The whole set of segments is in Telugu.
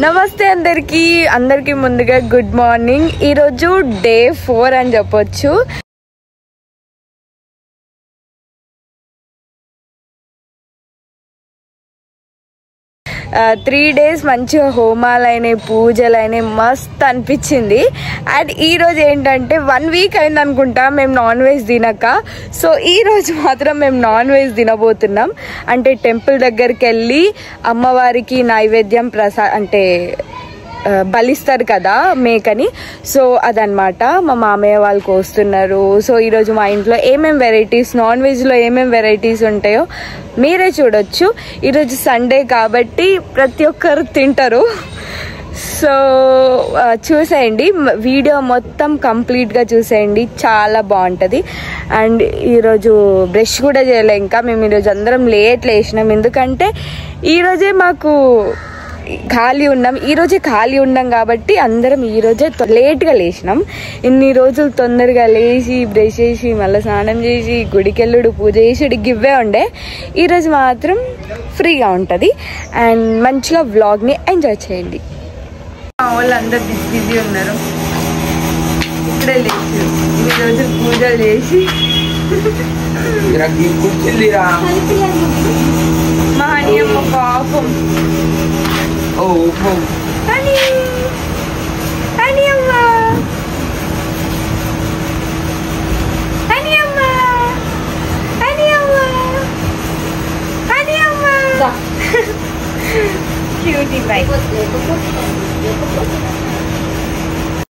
నమస్తే అందరికీ ముందుగా గుడ్ మార్నింగ్. ఈరోజు డే 4 అని చెప్పొచ్చు. 3 days మంచిగా హోమాలైన పూజలైన మస్త్ అనిపించింది. అండ్ ఈరోజు ఏంటంటే 1 week అయింది అనుకుంటా మేము నాన్ వెజ్ తినక. సో ఈరోజు మాత్రం మేము నాన్ వెజ్ తినబోతున్నాం. అంటే టెంపుల్ దగ్గరికి వెళ్ళి అమ్మవారికి నైవేద్యం అంటే బలిస్తారు కదా మేకని. సో అదనమాట మా మామయ్య వాళ్ళు కోస్తున్నారు. సో ఈరోజు మా ఇంట్లో ఏమేమి వెరైటీస్ నాన్ వెజ్లో ఏమేమి వెరైటీస్ ఉంటాయో మీరే చూడొచ్చు. ఈరోజు సండే కాబట్టి ప్రతి ఒక్కరు తింటారు. సో చూసేయండి, వీడియో మొత్తం కంప్లీట్గా చూసేయండి, చాలా బాగుంటుంది. అండ్ ఈరోజు బ్రష్ కూడా చేయలే, ఇంకా మేము ఈరోజు అందరం లేట్ లేచినాం. ఎందుకంటే ఈరోజే మాకు ఈరోజే ఖాళీ ఉన్నాం కాబట్టి అందరం ఈరోజే లేట్గా లేచినాం. ఇన్ని రోజులు తొందరగా లేచి బ్రష్ చేసి మళ్ళీ స్నానం చేసి గుడికెళ్ళుడు పూజ చేసి గివ్వే ఉండే. ఈరోజు మాత్రం ఫ్రీగా ఉంటుంది అండ్ మంచిగా వ్లాగ్ని ఎంజాయ్ చేయండి. మా వాళ్ళు అందరు బిజీ ఉన్నారు. ఇప్పుడే లేచి ఇన్ని రోజులు పూజలు చేసి మా అనియమ్మ పాపం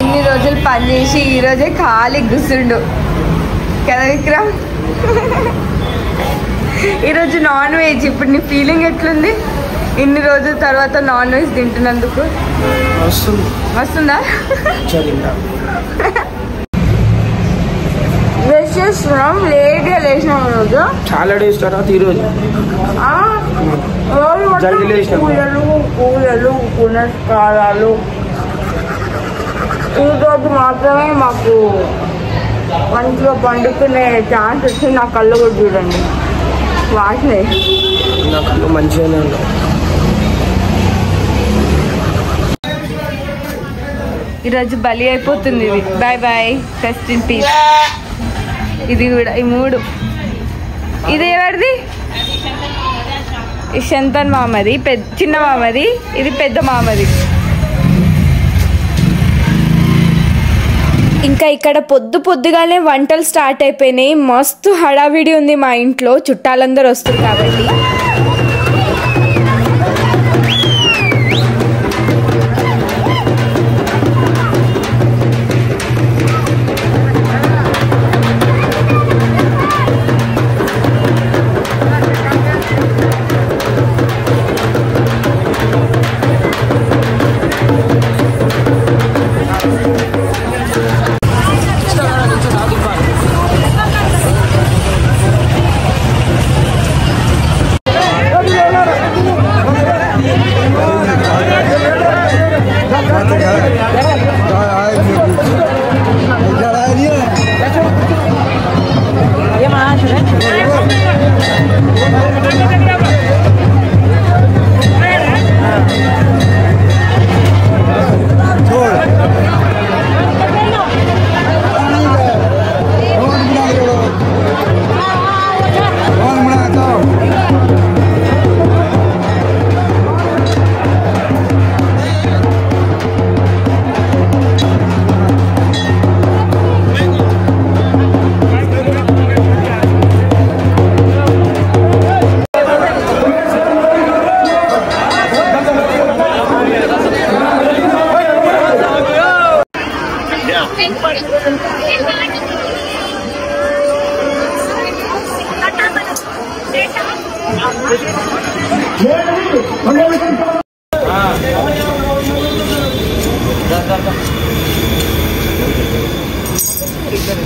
ఇన్ని రోజులు పని చేసి ఈరోజే ఖాళీ గుసుండు కదా విక్రమ్. ఈరోజు నాన్ వెజ్. ఇప్పుడు నీ ఫీలింగ్ ఎట్లుంది ఇన్ని రోజుల తర్వాత నాన్ వెజ్ తింటున్నందుకు? వస్తుందా? బ్రష్ చేస్తున్నాం, లేట్గా లేచినాం. రోజు చాలా డేస్ తర్వాత ఈరోజు పూజలు పునస్కారాలు. ఈరోజు మాత్రమే మాకు మంచిగా పండుకునే ఛాన్స్ వచ్చి నా కళ్ళు కూడా చూడండి వాసనే. నా కళ్ళు మంచిగానే ఉన్నాయి. ఈరోజు బలి అయిపోతుంది. ఇది bye bye, rest in peace. ఇది కూడా ఈ 3. ఇది ఎవరిది? శంతన్ మామది, చిన్న మామది, ఇది పెద్ద మామది. ఇంకా ఇక్కడ పొద్దుగానే వంటలు స్టార్ట్ అయిపోయినాయి. మస్తు హడావిడి ఉంది మా ఇంట్లో, చుట్టాలందరూ వస్తారు కాబట్టి.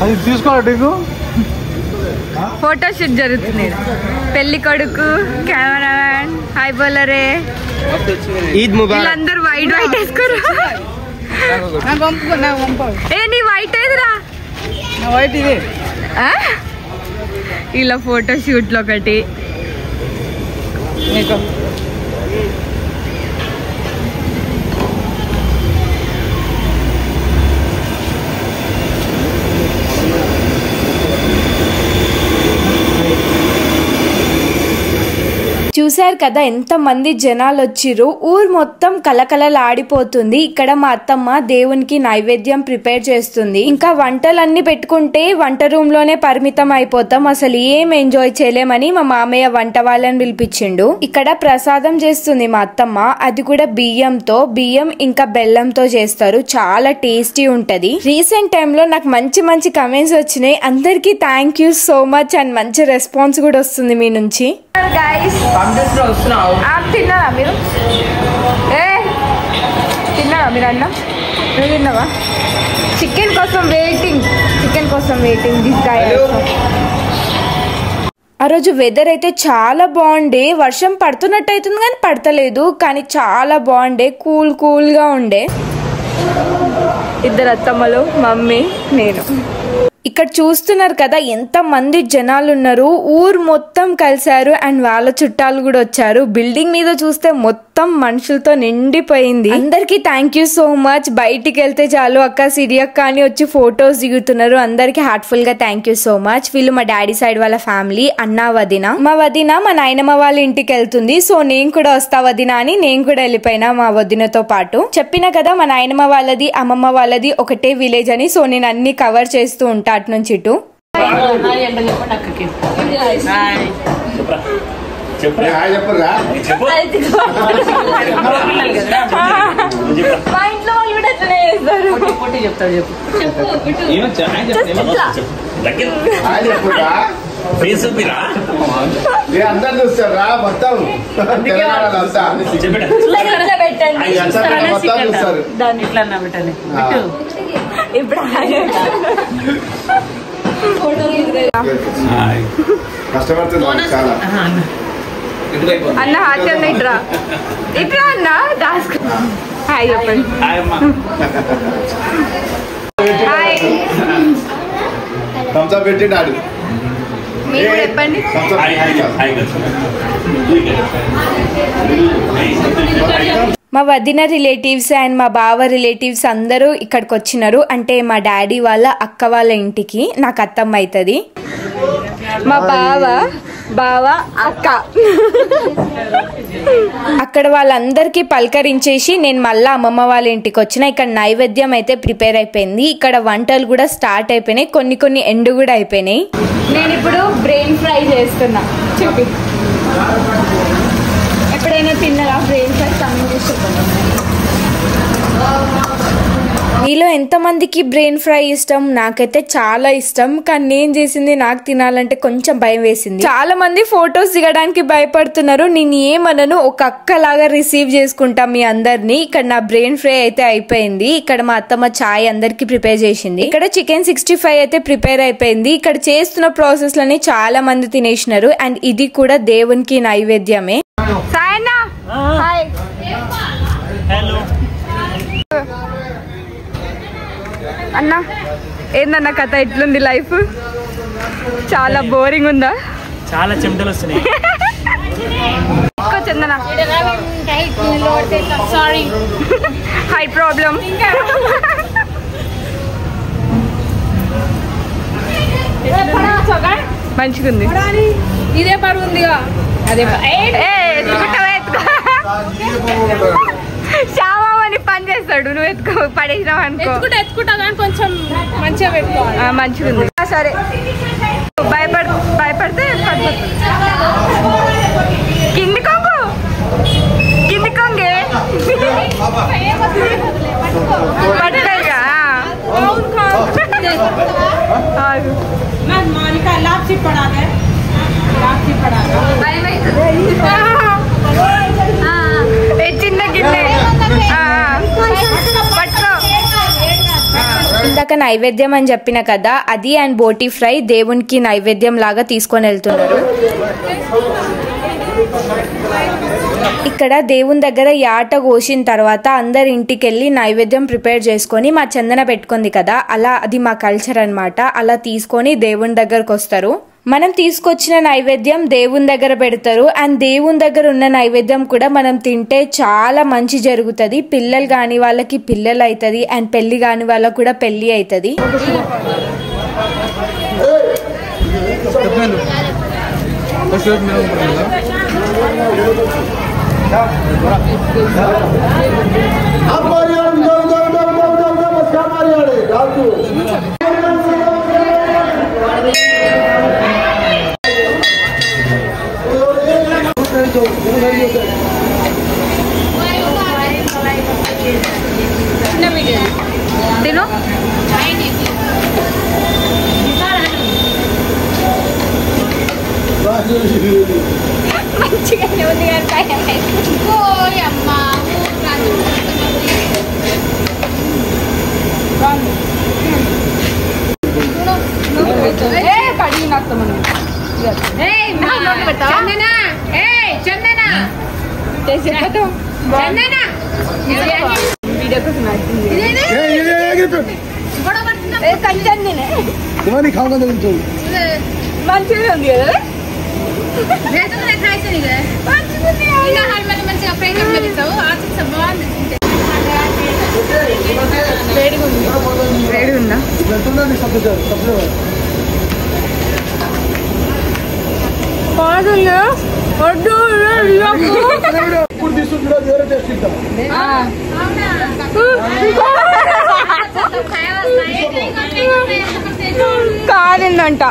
అది తీసుకోవాలి. ఫోటోషూట్ జరుగుతుంది. పెళ్లి కొడుకు, కెమెరామ్యాన్, హాయ్ బోలరే, ఈద్ ముబారక్. వీళ్ళందరూ వైట్ వేసుకోరు. ఏ నీ వైట్ ఏదిరా? వైట్ ఇది. ఇలా ఫోటోషూట్లు ఒకటి. చూస్తున్నారు కదా ఎంత మంది జనాలు వచ్చిర్రు. ఊరు మొత్తం కలకలలాడిపోతుంది. ఇక్కడ మా అత్తమ్మ దేవునికి నైవేద్యం ప్రిపేర్ చేస్తుంది. ఇంకా వంటలన్నీ పెట్టుకుంటే వంట రూమ్ లోనే పరిమితం అయిపోతాం, అసలు ఏం ఎంజాయ్ చేయలేమని మా మామయ్య వంట వాళ్ళని పిలిపించిండు. ఇక్కడ ప్రసాదం చేస్తుంది మా అత్తమ్మ, అది కూడా బియ్యం ఇంకా బెల్లంతో చేస్తారు. చాలా టేస్టీ ఉంటది. రీసెంట్ టైమ్ లో నాకు మంచి మంచి కమెంట్స్ వచ్చినాయి. అందరికి thank you so much and మంచి రెస్పాన్స్ కూడా వస్తుంది మీ నుంచి. తిన్నారా మీరు? తిన్నారా మీరు? అన్నం నువ్వు తిన్నావా? చికెన్ కోసం వెయిటింగ్ దిస్ గాయ్. ఆ రోజు వెదర్ అయితే చాలా బాగుండే. వర్షం పడుతున్నట్టు అవుతుంది కానీ పడతలేదు, కానీ చాలా బాగుండే. కూల్ గా ఉండే. ఇద్దరు అత్తమ్మలు, మమ్మీ, నేను. ఇక్కడ చూస్తున్నారు కదా ఎంత మంది జనాలు ఉన్నారు. ఊరు మొత్తం కలిశారు అండ్ వాళ్ళ చుట్టాలు కూడా వచ్చారు. బిల్డింగ్ మీద చూస్తే మొత్తం మనుషులతో నిండిపోయింది. అందరికి థ్యాంక్ యూ సో మచ్. బయటికి వెళ్తే చాలు అక్క సిరియక్క అని వచ్చి ఫొటోస్ దిగుతున్నారు. అందరికి హార్ట్ఫుల్ గా థ్యాంక్ యూ సో మచ్. వీళ్ళు మా డాడీ సైడ్ వాళ్ళ ఫ్యామిలీ. అన్న వదిన. మా వదిన మా నాయనమ్మ వాళ్ళ ఇంటికి వెళ్తుంది. సో నేను కూడా వస్తా వదిన అని నేను కూడా వెళ్ళిపోయినా మా వదినతో పాటు. చెప్పినా కదా మా నాయనమ్మ వాళ్ళది అమ్మమ్మ వాళ్ళది ఒకటే విలేజ్ అని. సో నేను అన్ని కవర్ చేస్తూ ఉంటా అటు నుంచి ఇటు. మా ఇంట్లో వాళ్ళు కూడా అట్లనే చేస్తారు. అందరు చూస్తారా మొత్తం చూస్తారు. ఇప్పుడు కష్టపడుతున్నారు చాలా. అన్న హాత్యం ఇట్రా అన్న దాస్. హాయ్ చెప్పండి. హాయ్ థమ్స్ అప్ పెట్టినాడు. మీరు చెప్పండి. మా వదిన రిలేటివ్స్ అండ్ మా బావ రిలేటివ్స్ అందరూ ఇక్కడికి వచ్చినారు. అంటే మా డాడీ వాళ్ళ అక్క వాళ్ళ ఇంటికి. నాకు అత్తమ్మ అవుతుంది. మా బావ అక్క అక్కడ వాళ్ళందరికీ పలకరించేసి నేను మళ్ళా అమ్మమ్మ వాళ్ళ ఇంటికి వచ్చిన. ఇక్కడ నైవేద్యం అయితే ప్రిపేర్ అయిపోయింది. ఇక్కడ వంటలు కూడా స్టార్ట్ అయిపోయినాయి. కొన్ని ఎండు కూడా అయిపోయినాయి. నేను ఇప్పుడు బ్రెయిన్ ఫ్రై చేస్తున్నా. చూపి ఎప్పుడైనా తిన్నారా బ్రెయిన్ ఫ్రై? కమెంట్ చేసి చెప్పండి. మీలో ఎంతమందికి బ్రెయిన్ ఫ్రై ఇష్టం? నాకైతే చాలా ఇష్టం, కానీ నేను చేసింది నాకు తినాలంటే కొంచెం భయం వేసింది. చాలా మంది ఫొటోస్ దిగడానికి భయపడుతున్నారు. నేను ఏమనను, ఒక అక్కలాగా రిసీవ్ చేసుకుంటా మీ అందరినీ. ఇక్కడ నా బ్రెయిన్ ఫ్రై అయితే అయిపోయింది. ఇక్కడ మా అత్తమ్మ చాయ్ అందరికి ప్రిపేర్ చేసింది. ఇక్కడ చికెన్ 65 అయితే ప్రిపేర్ అయిపోయింది. ఇక్కడ చేస్తున్న ప్రాసెస్ లని చాలా మంది తినేసినారు. అండ్ ఇది కూడా దేవునికి నైవేద్యమే. అన్నా ఏందన్నా కథ? ఎట్లుంది లైఫ్? చాలా బోరింగ్ ఉందా? చాలా చెమటలు వస్తున్నాయి. చందన సారీ హై ప్రాబ్లం. మంచిగుంది. ఇదే పరువు ఉందిగా. అదే శామని పని చేస్తాడు. నువ్వు ఎత్తుకో పడేసినావు అనుకో. ఎత్తుకుంటా కానీ కొంచెం మంచిగా పెట్టుకోవాలి. మంచిగుంది. సరే భయపడితే కింది కొంగే పడతాయిగా. చిన్న గిన్నె ఇందాక నైవేద్యం అని చెప్పిన కదా, అది అండ్ బోటి ఫ్రై దేవునికి నైవేద్యం లాగా తీసుకొని వెళ్తున్నారు. ఇక్కడ దేవుని దగ్గర యాట కోసిన తర్వాత అందరి ఇంటికి వెళ్ళి నైవేద్యం ప్రిపేర్ చేసుకొని మా చందన పెట్టుకుంది కదా, అలా అది మా కల్చర్ అన్నమాట. అలా తీసుకొని దేవుని దగ్గరకు వస్తారు. మనం తీసుకొచ్చిన నైవేద్యం దేవుని దగ్గర పెడతారు. అండ్ దేవుని దగ్గర ఉన్న నైవేద్యం కూడా మనం తింటే చాలా మంచి జరుగుతుంది. పిల్లలు కాని వాళ్ళకి పిల్లలు అవుతుంది, అండ్ పెళ్లి కాని వాళ్ళకి కూడా పెళ్లి అవుతుంది. తిను మంచిగానే ఉంది మంచిగా ఉంది కదా వేడిగుందా కాదంట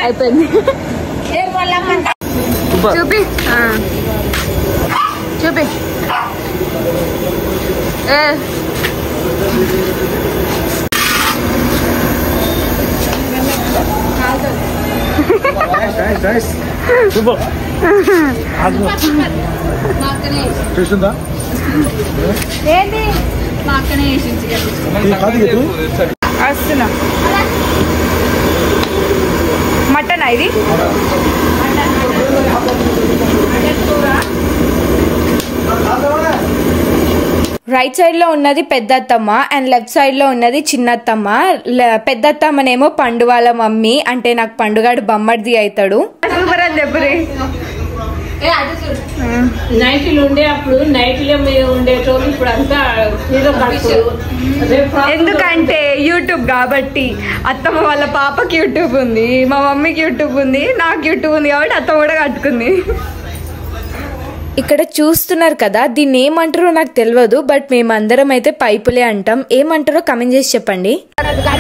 అయిపోయింది చూపి చూపి వస్తున్నా మటన్ ఇది రైట్ సైడ్ లో ఉన్నది పెద్దత్తమ్మ అండ్ లెఫ్ట్ సైడ్ లో ఉన్నది చిన్నత్తమ్మ. పెద్దత్తమ్మనేమో పండు వాళ్ళ మమ్మీ, అంటే నాకు పండుగాడు బొమ్మడిది అవుతాడు. సూపర్ అని చెప్పి నైట్లు ఉండే అప్పుడు నైట్లో ఉండేటోళ్ళు ఇప్పుడు అంతా ఎందుకంటే యూట్యూబ్ కాబట్టి. అత్తమ్మ వాళ్ళ పాపకి యూట్యూబ్ ఉంది, మా మమ్మీకి యూట్యూబ్ ఉంది, నాకు యూట్యూబ్ ఉంది కాబట్టి అత్తమ్మ కూడా కట్టుకుంది. ఇక్కడ చూస్తున్నారు కదా, దీన్ని ఏమంటారో నాకు తెలియదు, బట్ మేమందరం అయితే పైపులే అంటాం. ఏమంటారో కమెంట్ చేసి చెప్పండి.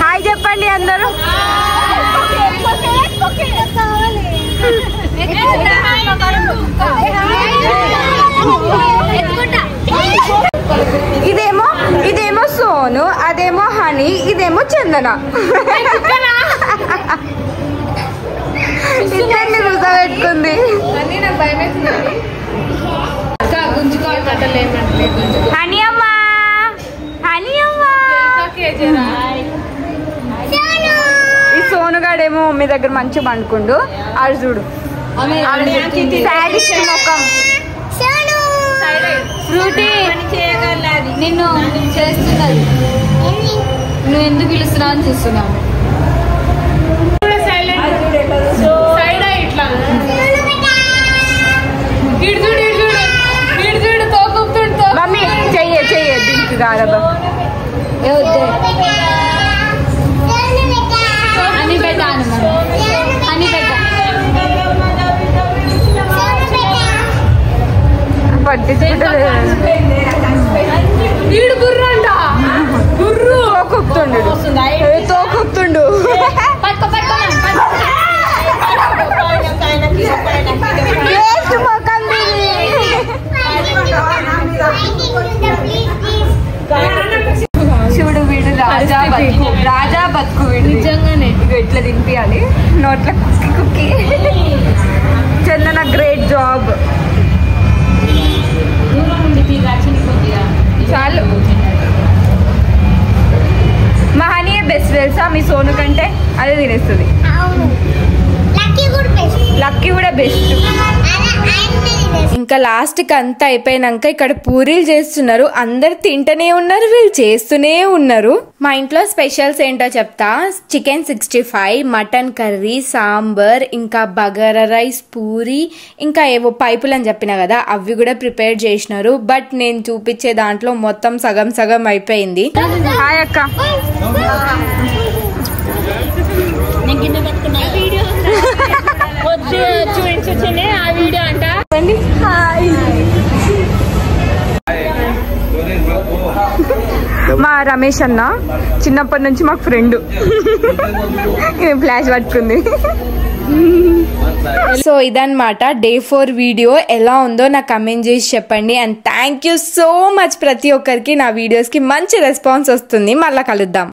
హాయ్ చెప్పండి అందరూ. ఇదేమో సోను, అదేమో హనీ, ఇదేమో చందన. ఇద్దరిని రుజా పెట్టుకుంది. హనీ అమ్మా, హనీ అమ్మా. ఈ సోనుగాడేమో మమ్మీ దగ్గర మంచిగా పండుకుండు. అది చూడు ముఖం. నిన్ను చేస్తున్నది, నువ్వు ఎందుకు పిలుస్తున్నావు అని చూస్తున్నావు. మమ్మీ చెయ్య దీనికి కాదబ్బా. అని పెట్టాను అని పెట్టా పట్టించుకుంటే గుర్రు తోకొప్తుండు. చూడు వీడు రాజా బతుకు వీడు నిజంగానే. ఇట్లా తినిపియాలి నోట్ల కుక్కి. చందన గ్రేట్ జాబ్. చాలు. మా హనీయే బెస్ట్ తెలుసా మీ సోను కంటే, అదే తినేస్తుంది. లక్కీ కూడా బెస్ట్. ఇంకా ఇంకా లాస్ట్కి అంతా అయిపోయినాక ఇక్కడ పూరీలు చేస్తున్నారు. అందరు తింటూనే ఉన్నారు, వీళ్ళు చేస్తూనే ఉన్నారు. మా ఇంట్లో స్పెషల్స్ ఏంటో చెప్తా. చికెన్ 65, మటన్ కర్రీ, సాంబార్, ఇంకా బగారా రైస్, పూరి, ఇంకా ఏవో పైపులు అని చెప్పిన కదా అవి కూడా ప్రిపేర్ చేసినారు. బట్ నేను చూపించే దాంట్లో మొత్తం సగం సగం అయిపోయింది. హాయ్ అక్క. చూపించే ఆ వీడియో అంట. మా రమేష్ అన్న చిన్నప్పటి నుంచి మాకు ఫ్రెండ్. ఫ్లాష్ పట్టుకుంది. సో ఇదన్నమాట డే 4 వీడియో. ఎలా ఉందో నాకు కమెంట్ చేసి చెప్పండి. And thank you so much ప్రతి ఒక్కరికి. నా వీడియోస్ కి మంచి రెస్పాన్స్ వస్తుంది. మళ్ళా కలుద్దాం.